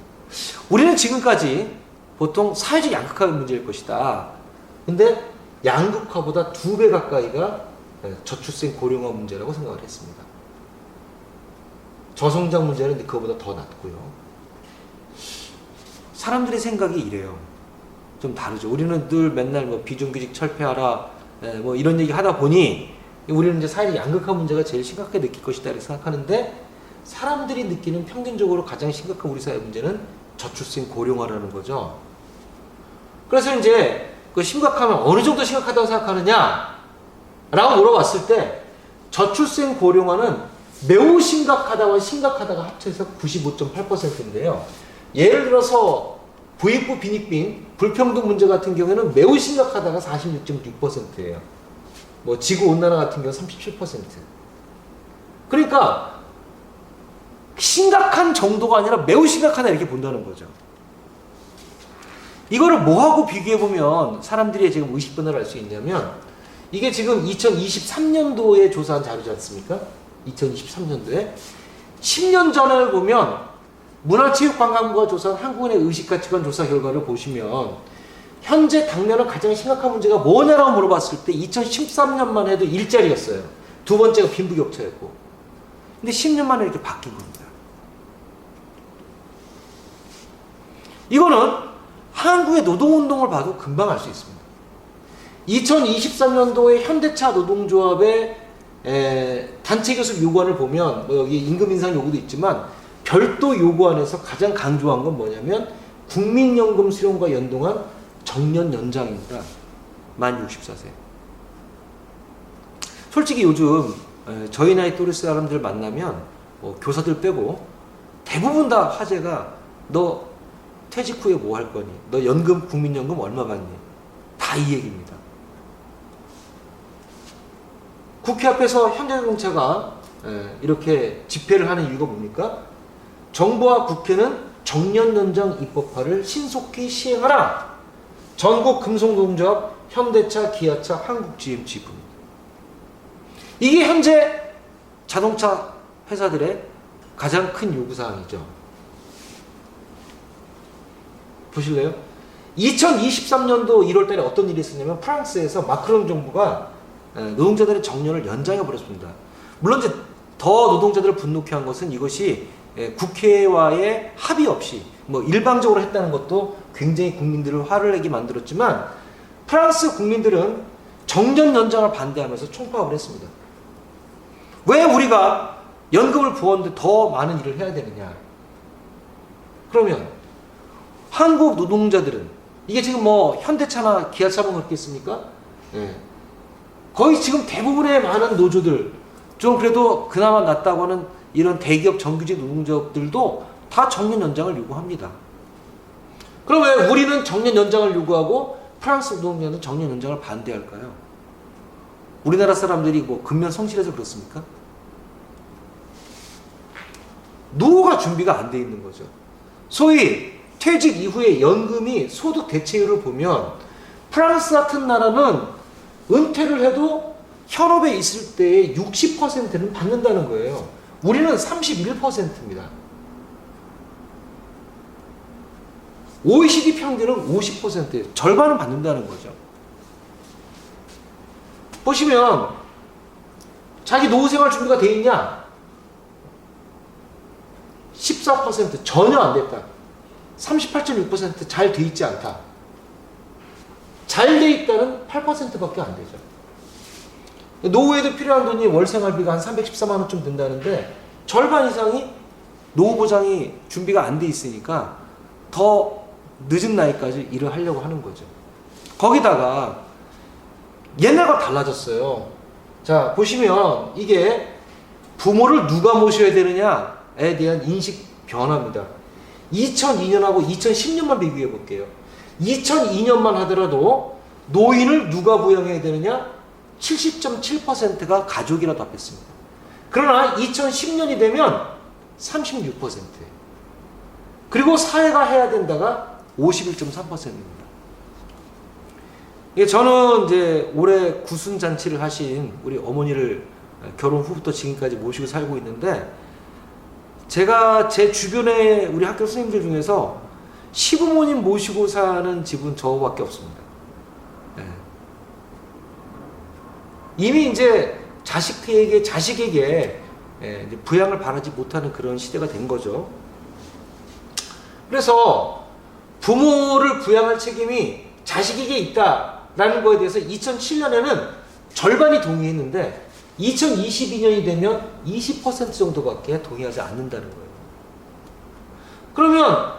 우리는 지금까지 보통 사회적 양극화 문제일 것이다. 근데 양극화보다 2배 가까이가 저출생 고령화 문제라고 생각을 했습니다. 저성장 문제는 그거보다 더 낮고요. 사람들의 생각이 이래요. 좀 다르죠. 우리는 늘 맨날 뭐 비정규직 철폐하라, 뭐 이런 얘기 하다 보니 우리는 이제 사회의 양극화 문제가 제일 심각하게 느낄 것이다 이렇게 생각하는데, 사람들이 느끼는 평균적으로 가장 심각한 우리 사회 문제는 저출생 고령화라는 거죠. 그래서 이제 심각하면 어느 정도 심각하다고 생각하느냐 라고 물어봤을 때, 저출생 고령화는 매우 심각하다와 심각하다가 합쳐서 95.8%인데요. 예를 들어서 부익부 빈익빈 불평등 문제 같은 경우에는 매우 심각하다가 46.6%예요. 뭐 지구온난화 같은 경우 37%. 그러니까 심각한 정도가 아니라 매우 심각하다 이렇게 본다는 거죠. 이거를 뭐하고 비교해보면 사람들이 지금 의식 변화를 알 수 있냐면, 이게 지금 2023년도에 조사한 자료지 않습니까? 2023년도에 10년 전을 보면 문화체육관광부가 조사한 한국인의 의식가치관 조사 결과를 보시면, 현재 당면은 가장 심각한 문제가 뭐냐라고 물어봤을 때 2013년만 해도 일자리였어요. 두 번째가 빈부격차였고. 근데 10년 만에 이렇게 바뀐 겁니다. 이거는 한국의 노동운동을 봐도 금방 알 수 있습니다. 2023년도에 현대차 노동조합의 단체 교섭 요구안을 보면, 뭐 여기 임금 인상 요구도 있지만 별도 요구안에서 가장 강조한 건 뭐냐면 국민연금 수령과 연동한 정년 연장입니다. 만 64세. 솔직히 요즘 저희 나이 또래 사람들 만나면 교사들 빼고 대부분 다 화제가 너 퇴직 후에 뭐 할 거니? 너 연금, 국민연금 얼마 받니? 다 이 얘기입니다. 국회 앞에서 현대자동차가 이렇게 집회를 하는 이유가 뭡니까? 정부와 국회는 정년연장 입법화를 신속히 시행하라. 전국금속노동조합, 현대차, 기아차, 한국GM-G입니다. 이게 현재 자동차 회사들의 가장 큰 요구사항이죠. 보실래요? 2023년도 1월 달에 어떤 일이 있었냐면, 프랑스에서 마크롱 정부가 노동자들의 정년을 연장해 버렸습니다. 물론 이제 더 노동자들을 분노케 한 것은 이것이 국회와의 합의 없이 뭐 일방적으로 했다는 것도 굉장히 국민들을 화를 내게 만들었지만 프랑스 국민들은 정년 연장을 반대하면서 총파업을 했습니다. 왜 우리가 연금을 부었는데 더 많은 일을 해야 되느냐? 그러면 한국 노동자들은 이게 지금 뭐 현대차나 기아차만 그렇겠습니까? 네. 거의 지금 대부분의 많은 노조들 좀 그래도 그나마 낫다고 하는 이런 대기업 정규직 노동자들도 다 정년 연장을 요구합니다. 그럼 왜 우리는 정년 연장을 요구하고 프랑스 노동자는 정년 연장을 반대할까요? 우리나라 사람들이 뭐 근면 성실해서 그렇습니까? 노후가 준비가 안 돼 있는 거죠. 소위 퇴직 이후에 연금이 소득 대체율을 보면 프랑스 같은 나라는 은퇴를 해도 현업에 있을 때의 60%는 받는다는 거예요. 우리는 31%입니다. OECD 평균은 50%예요. 절반은 받는다는 거죠. 보시면 자기 노후생활 준비가 돼 있냐? 14% 전혀 안 됐다. 38.6% 잘 돼 있지 않다. 잘 돼 있다는 8%밖에 안 되죠. 노후에도 필요한 돈이 월 생활비가 한 314만 원쯤 든다는데 절반 이상이 노후 보장이 준비가 안 돼 있으니까 더 늦은 나이까지 일을 하려고 하는 거죠. 거기다가 옛날과 달라졌어요. 자, 보시면 이게 부모를 누가 모셔야 되느냐에 대한 인식 변화입니다. 2002년하고 2010년만 비교해 볼게요. 2002년만 하더라도 노인을 누가 부양해야 되느냐? 70.7%가 가족이라 답했습니다. 그러나 2010년이 되면 36%예요. 그리고 사회가 해야 된다가 51.3%입니다. 저는 이제 올해 구순잔치를 하신 우리 어머니를 결혼 후부터 지금까지 모시고 살고 있는데, 제가 제 주변에 우리 학교 선생님들 중에서 시부모님 모시고 사는 집은 저밖에 없습니다. 네. 이미 이제 자식에게 이제 부양을 바라지 못하는 그런 시대가 된 거죠. 그래서 부모를 부양할 책임이 자식에게 있다라는 거에 대해서 2007년에는 절반이 동의했는데 2022년이 되면 20% 정도밖에 동의하지 않는다는 거예요. 그러면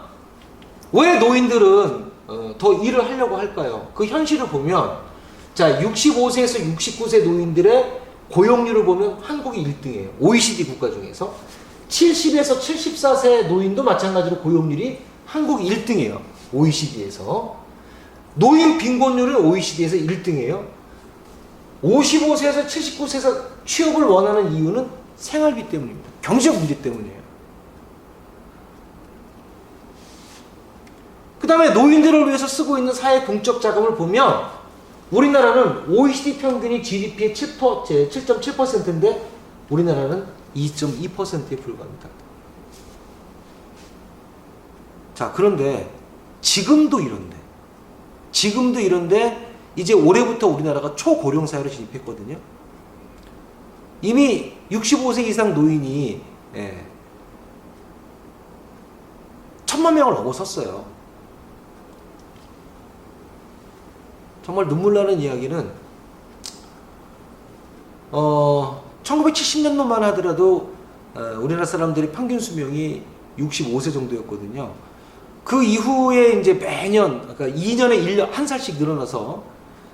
왜 노인들은 더 일을 하려고 할까요? 그 현실을 보면, 자, 65세에서 69세 노인들의 고용률을 보면 한국이 1등이에요. OECD 국가 중에서. 70에서 74세 노인도 마찬가지로 고용률이 한국이 1등이에요. OECD에서. 노인 빈곤율은 OECD에서 1등이에요. 55세에서 79세에서 취업을 원하는 이유는 생활비 때문입니다. 경제적 문제 때문이에요. 그 다음에 노인들을 위해서 쓰고 있는 사회 공적 자금을 보면 우리나라는 OECD 평균이 GDP의 7.7%인데 우리나라는 2.2%에 불과합니다. 자, 그런데 지금도 이런데 이제 올해부터 우리나라가 초고령 사회로 진입했거든요. 이미 65세 이상 노인이 1,000만 명을 넘어섰어요. 정말 눈물 나는 이야기는 1970년도만 하더라도 우리나라 사람들의 평균 수명이 65세 정도였거든요. 그 이후에 이제 매년, 그러니까 2년에 1년, 한 살씩 늘어나서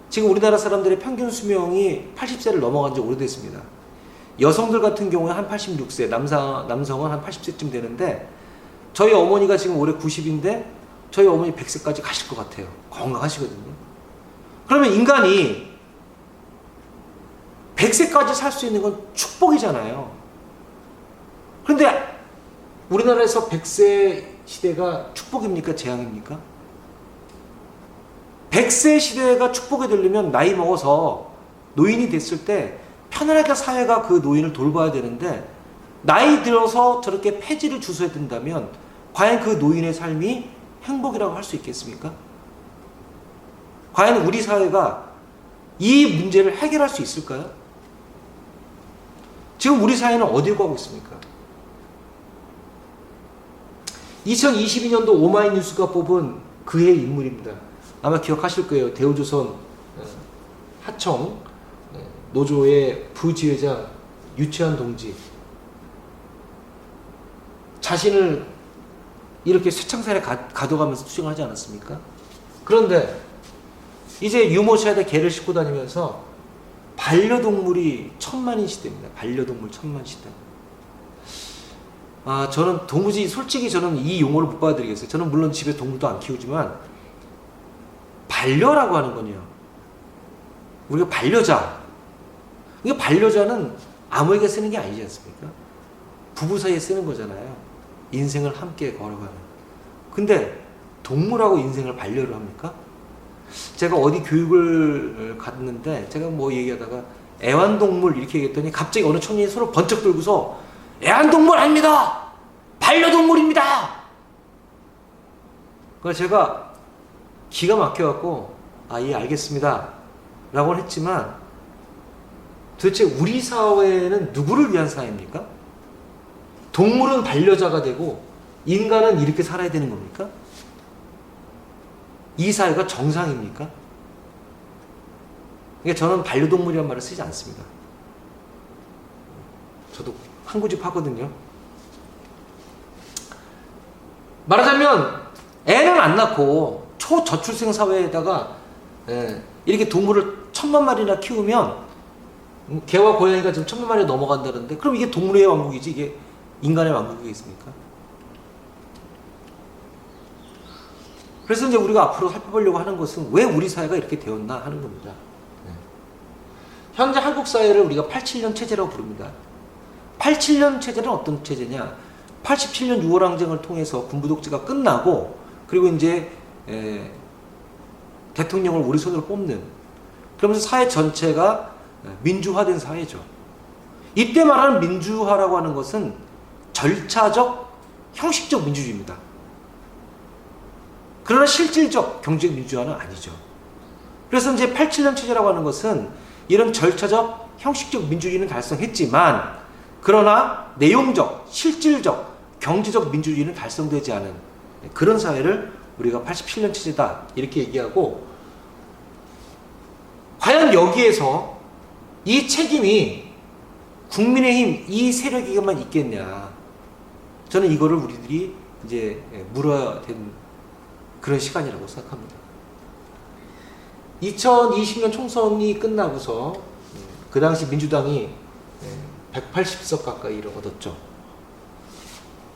지금 우리나라 사람들의 평균 수명이 80세를 넘어간 지 오래됐습니다. 여성들 같은 경우에 한 86세, 남성은 한 80세쯤 되는데, 저희 어머니가 지금 올해 90인데 저희 어머니 100세까지 가실 것 같아요. 건강하시거든요. 그러면 인간이 100세까지 살 수 있는 건 축복이잖아요. 그런데 우리나라에서 100세 시대가 축복입니까? 재앙입니까? 100세 시대가 축복이 되려면 나이 먹어서 노인이 됐을 때 편안하게 사회가 그 노인을 돌봐야 되는데, 나이 들어서 저렇게 폐지를 주소해야 된다면 과연 그 노인의 삶이 행복이라고 할 수 있겠습니까? 과연 우리 사회가 이 문제를 해결할 수 있을까요? 지금 우리 사회는 어디로 가고 있습니까? 2022년도 오마이뉴스가 뽑은 그의 인물입니다. 아마 기억하실 거예요. 대우조선 하청 노조의 부지회장 유치환 동지. 자신을 이렇게 쇠창살에 가둬가면서 투쟁하지 않았습니까? 그런데 이제 유모차에다 개를 싣고 다니면서 반려동물이 1000만인 시대입니다. 반려동물 1000만 시대. 저는 도무지 솔직히 저는 이 용어를 못 받아들이겠어요. 저는 물론 집에 동물도 안 키우지만 반려라고 하는 건요. 우리가 반려자. 이게 반려자는 아무에게 쓰는 게 아니지 않습니까? 부부 사이에 쓰는 거잖아요. 인생을 함께 걸어가는. 근데 동물하고 인생을 반려를 합니까? 제가 어디 교육을 갔는데 제가 뭐 얘기하다가 애완동물 이렇게 얘기했더니 갑자기 어느 청년이 손을 번쩍 들고서 애완동물 아닙니다! 반려동물입니다! 그래서 제가 기가 막혀갖고 예 알겠습니다 라고 했지만 도대체 우리 사회는 누구를 위한 사회입니까? 동물은 반려자가 되고 인간은 이렇게 살아야 되는 겁니까? 이 사회가 정상입니까? 그러니까 저는 반려동물이라는 말을 쓰지 않습니다. 저도 한 고집 하거든요. 말하자면 애는 안 낳고 초저출생 사회에다가 이렇게 동물을 1000만 마리나 키우면 개와 고양이가 지금 1000만 마리 넘어간다는데 그럼 이게 동물의 왕국이지 이게 인간의 왕국이겠습니까? 그래서 이제 우리가 앞으로 살펴보려고 하는 것은 왜 우리 사회가 이렇게 되었나 하는 겁니다. 현재 한국 사회를 우리가 87년 체제라고 부릅니다. 87년 체제는 어떤 체제냐? 87년 6월 항쟁을 통해서 군부 독재가 끝나고 그리고 이제 대통령을 우리 손으로 뽑는 그러면서 사회 전체가 민주화된 사회죠. 이때 말하는 민주화라고 하는 것은 절차적, 형식적 민주주의입니다. 그러나 실질적 경제적 민주화는 아니죠. 그래서 이제 87년 체제라고 하는 것은 이런 절차적, 형식적 민주주의는 달성했지만 그러나 내용적, 실질적, 경제적 민주주의는 달성되지 않은 그런 사회를 우리가 87년 체제다 이렇게 얘기하고 과연 여기에서 이 책임이 국민의힘 이 세력에게만 있겠냐 저는 이거를 우리들이 이제 물어야 되는 그런 시간이라고 생각합니다. 2020년 총선이 끝나고서 그 당시 민주당이 180석 가까이를 얻었죠.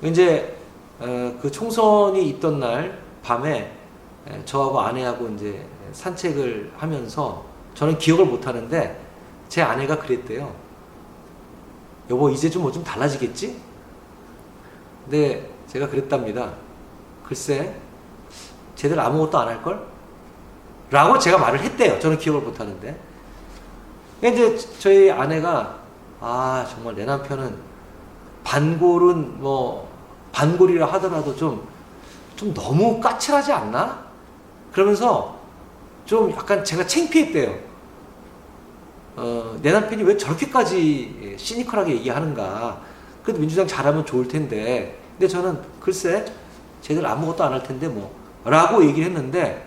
이제 그 총선이 있던 날 밤에 저하고 아내하고 이제 산책을 하면서 저는 기억을 못 하는데 제 아내가 그랬대요. 여보 이제 좀 뭐 좀 달라지겠지? 근데 제가 그랬답니다. 글쎄 쟤들 아무것도 안 할걸? 라고 제가 말을 했대요. 저는 기억을 못 하는데. 이제 저희 아내가 정말 내 남편은 반골은 뭐 반골이라 하더라도 좀 너무 까칠하지 않나? 그러면서 좀 약간 제가 창피했대요. 내 남편이 왜 저렇게까지 시니컬하게 얘기하는가? 그래도 민주당 잘하면 좋을 텐데. 근데 저는 글쎄 쟤들 아무것도 안 할 텐데 뭐 라고 얘기를 했는데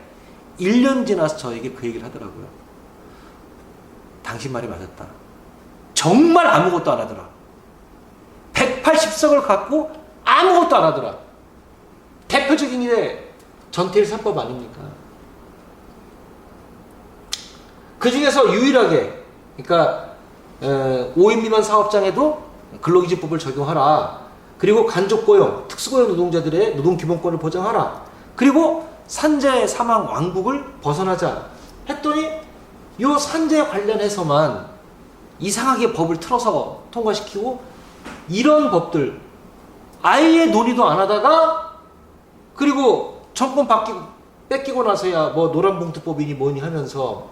1년 지나서 저에게 그 얘기를 하더라고요. 당신 말이 맞았다. 정말 아무것도 안 하더라. 180석을 갖고 아무것도 안 하더라. 대표적인 게 전태일 3법 아닙니까? 그 중에서 유일하게 그러니까 5인 미만 사업장에도 근로기준법을 적용하라. 그리고 간접고용, 특수고용 노동자들의 노동기본권을 보장하라. 그리고 산재 사망 왕국을 벗어나자 했더니 요 산재 관련해서만 이상하게 법을 틀어서 통과시키고 이런 법들 아예 논의도 안 하다가 그리고 정권 뺏기고 나서야 뭐 노란봉투법이니 뭐니 하면서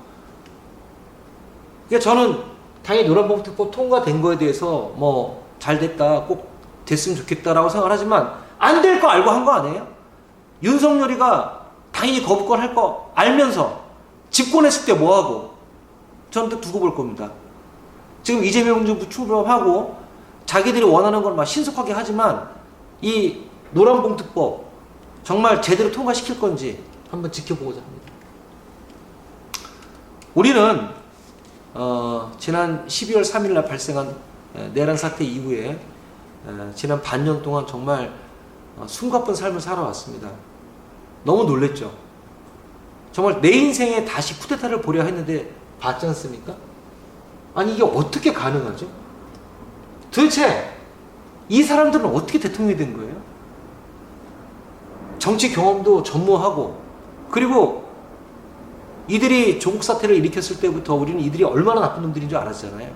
그러니까 저는 당연히 노란봉투법 통과된 거에 대해서 뭐 잘 됐다 꼭 됐으면 좋겠다라고 생각을 하지만 안 될 거 알고 한 거 아니에요? 윤석열이가 당연히 거부권 할 거 알면서 집권했을 때 뭐하고 저는 또 두고 볼 겁니다. 지금 이재명 정부 출범하고 자기들이 원하는 걸 막 신속하게 하지만 이 노란봉투법 정말 제대로 통과시킬 건지 한번 지켜보고자 합니다. 우리는 지난 12월 3일 날 발생한 내란 사태 이후에 지난 반년 동안 정말 숨가쁜 삶을 살아왔습니다. 너무 놀랬죠. 정말 내 인생에 다시 쿠데타를 보려 했는데 봤지 않습니까? 아니 이게 어떻게 가능하죠? 도대체 이 사람들은 어떻게 대통령이 된 거예요? 정치 경험도 전무하고, 그리고 이들이 조국 사태를 일으켰을 때부터 우리는 이들이 얼마나 나쁜 놈들인 줄 알았잖아요.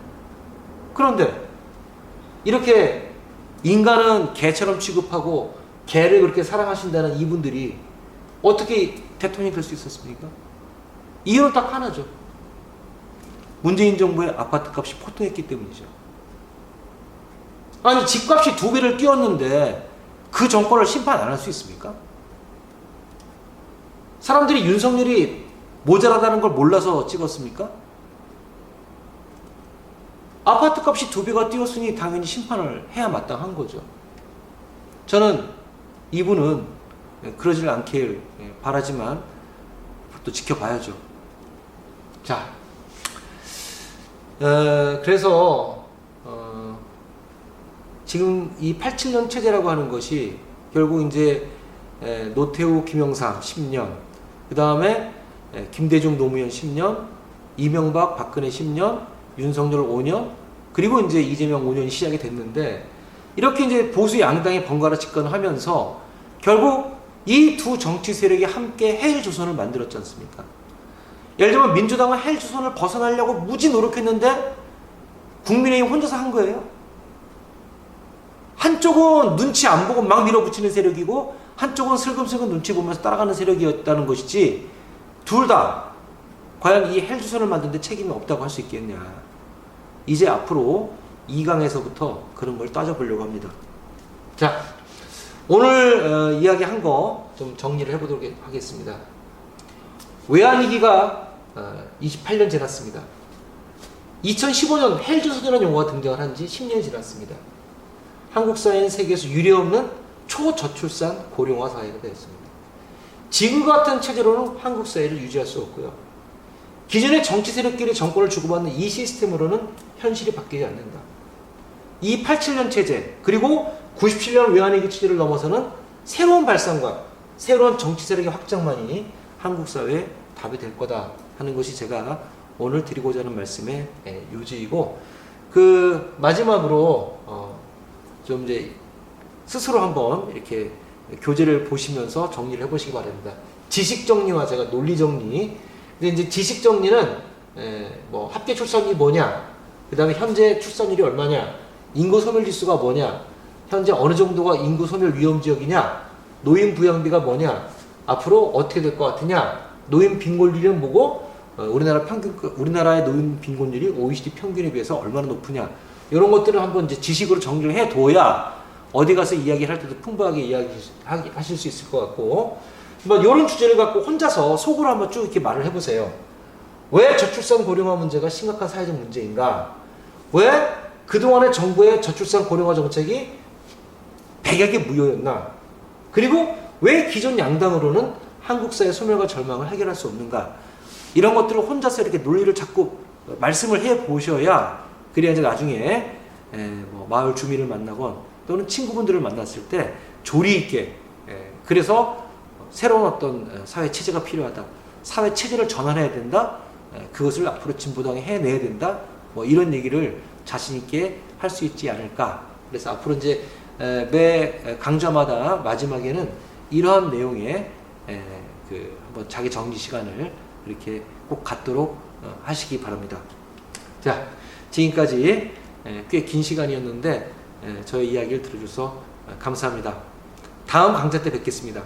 그런데 이렇게 인간은 개처럼 취급하고 개를 그렇게 사랑하신다는 이분들이 어떻게 대통령이 될 수 있었습니까? 이유는 딱 하나죠. 문재인 정부의 아파트 값이 폭등했기 때문이죠. 아니 집값이 2배를 뛰었는데 그 정권을 심판 안 할 수 있습니까? 사람들이 윤석열이 모자라다는 걸 몰라서 찍었습니까? 아파트 값이 2배가 뛰었으니 당연히 심판을 해야 마땅한 거죠. 저는 이분은 그러질 않길 바라지만 또 지켜봐야죠. 자, 그래서 지금 이 87년 체제라고 하는 것이 결국 이제 노태우, 김영삼 10년, 그 다음에 김대중, 노무현 10년, 이명박, 박근혜 10년, 윤석열 5년, 그리고 이제 이재명 5년이 시작이 됐는데, 이렇게 이제 보수 양당이 번갈아 집권하면서 결국 이 두 정치 세력이 함께 헬조선을 만들었지 않습니까? 예를 들면 민주당은 헬조선을 벗어나려고 무지 노력했는데 국민의힘 혼자서 한 거예요. 한쪽은 눈치 안 보고 막 밀어붙이는 세력이고 한쪽은 슬금슬금 눈치 보면서 따라가는 세력이었다는 것이지, 둘 다 과연 이 헬조선을 만드는 데 책임이 없다고 할 수 있겠냐. 이제 앞으로 2강에서부터 그런 걸 따져보려고 합니다. 자, 오늘 이야기한 거 좀 정리를 해보도록 하겠습니다. 외환위기가 28년 지났습니다. 2015년 헬조선이라는 용어가 등장을 한 지 10년이 지났습니다. 한국 사회는 세계에서 유례없는 초저출산 고령화 사회가 되었습니다. 지금 같은 체제로는 한국 사회를 유지할 수 없고요. 기존의 정치 세력끼리 정권을 주고받는 이 시스템으로는 현실이 바뀌지 않는다. 이 87년 체제, 그리고 97년 외환위기 체제를 넘어서는 새로운 발상과 새로운 정치 세력의 확장만이 한국 사회의 답이 될 거다 하는 것이 제가 오늘 드리고자 하는 말씀의 요지이고, 그 마지막으로 좀 이제 스스로 한번 이렇게 교재를 보시면서 정리를 해보시기 바랍니다. 지식 정리와 제가 논리 정리. 근데 이제 지식 정리는 뭐 합계 출산율이 뭐냐, 그 다음에 현재 출산율이 얼마냐, 인구 소멸 지수가 뭐냐, 현재 어느 정도가 인구 소멸 위험 지역이냐, 노인 부양비가 뭐냐, 앞으로 어떻게 될 것 같으냐, 노인 빈곤율은 뭐고, 우리나라의 노인 빈곤율이 OECD 평균에 비해서 얼마나 높으냐, 이런 것들을 한번 이제 지식으로 정리를 해둬야 어디 가서 이야기를 할 때도 풍부하게 이야기하실 수 있을 것 같고, 뭐 이런 주제를 갖고 혼자서 속으로 한번 쭉 이렇게 말을 해보세요. 왜 저출산 고령화 문제가 심각한 사회적 문제인가? 왜 그동안의 정부의 저출산 고령화 정책이 백약의 무효였나? 그리고 왜 기존 양당으로는 한국 사회 소멸과 절망을 해결할 수 없는가? 이런 것들을 혼자서 이렇게 논리를 자꾸 말씀을 해 보셔야, 그래야 이제 나중에 뭐 마을 주민을 만나건 또는 친구분들을 만났을 때 조리 있게, 그래서 새로운 어떤 사회 체제가 필요하다, 사회 체제를 전환해야 된다, 그것을 앞으로 진보당이 해내야 된다, 뭐 이런 얘기를 자신 있게 할 수 있지 않을까. 그래서 앞으로 이제 매 강좌마다 마지막에는 이러한 내용의 한번 자기 정리 시간을 이렇게 꼭 갖도록 하시기 바랍니다. 자, 지금까지 꽤 긴 시간이었는데 저의 이야기를 들어줘서 감사합니다. 다음 강좌 때 뵙겠습니다.